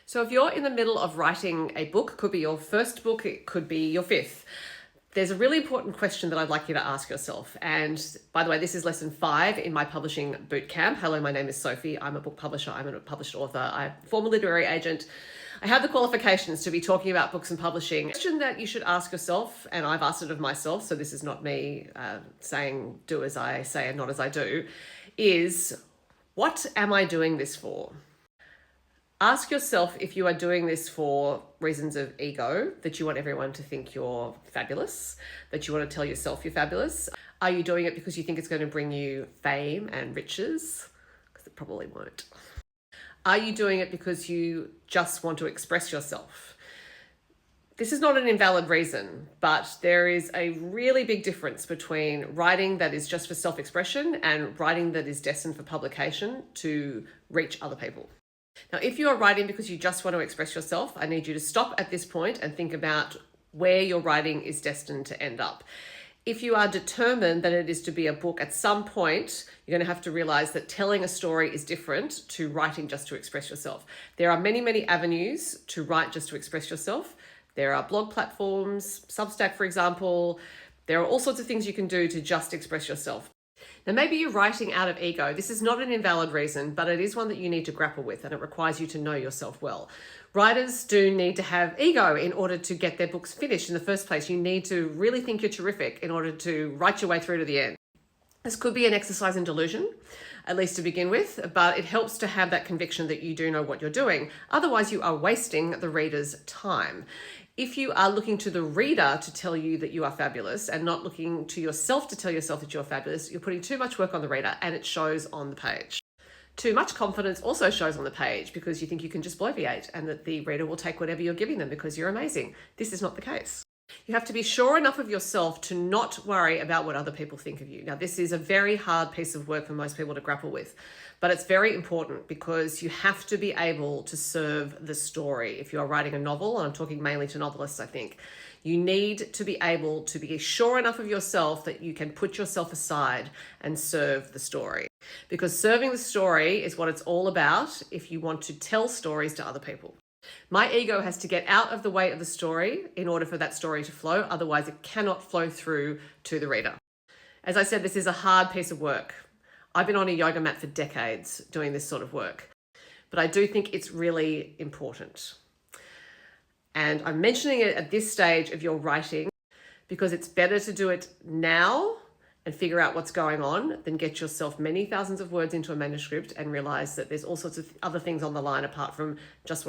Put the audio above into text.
So if you're in the middle of writing a book, could be your first book, it could be your fifth, there's a really important question that I'd like you to ask yourself. And by the way, this is lesson 5 in my publishing bootcamp. Hello, my name is Sophie. I'm a book publisher. I'm a published author. I'm a former literary agent. I have the qualifications to be talking about books and publishing. The question that you should ask yourself, and I've asked it of myself, so this is not me saying do as I say and not as I do, is what am I doing this for? Ask yourself if you are doing this for reasons of ego, that you want everyone to think you're fabulous, that you want to tell yourself you're fabulous. Are you doing it because you think it's going to bring you fame and riches? Because it probably won't. Are you doing it because you just want to express yourself? This is not an invalid reason, but there is a really big difference between writing that is just for self-expression and writing that is destined for publication to reach other people. Now, if you are writing because you just want to express yourself, I need you to stop at this point and think about where your writing is destined to end up. If you are determined that it is to be a book, at some point, you're going to have to realize that telling a story is different to writing just to express yourself. There are many, many avenues to write just to express yourself. There are blog platforms, Substack, for example. There are all sorts of things you can do to just express yourself. Now, maybe you're writing out of ego. This is not an invalid reason, but it is one that you need to grapple with, and it requires you to know yourself well. Writers do need to have ego in order to get their books finished in the first place. You need to really think you're terrific in order to write your way through to the end. This could be an exercise in delusion, at least to begin with, but it helps to have that conviction that you do know what you're doing. Otherwise, you are wasting the reader's time. If you are looking to the reader to tell you that you are fabulous and not looking to yourself to tell yourself that you're fabulous, you're putting too much work on the reader, and it shows on the page. Too much confidence also shows on the page because you think you can just bloviate and that the reader will take whatever you're giving them because you're amazing. This is not the case. You have to be sure enough of yourself to not worry about what other people think of you. Now, this is a very hard piece of work for most people to grapple with, but it's very important because you have to be able to serve the story. If you are writing a novel, and I'm talking mainly to novelists, I think, you need to be able to be sure enough of yourself that you can put yourself aside and serve the story. Because serving the story is what it's all about if you want to tell stories to other people. My ego has to get out of the way of the story in order for that story to flow. Otherwise, it cannot flow through to the reader. As I said, this is a hard piece of work. I've been on a yoga mat for decades doing this sort of work, but I do think it's really important. And I'm mentioning it at this stage of your writing because it's better to do it now and figure out what's going on than get yourself many thousands of words into a manuscript and realize that there's all sorts of other things on the line apart from just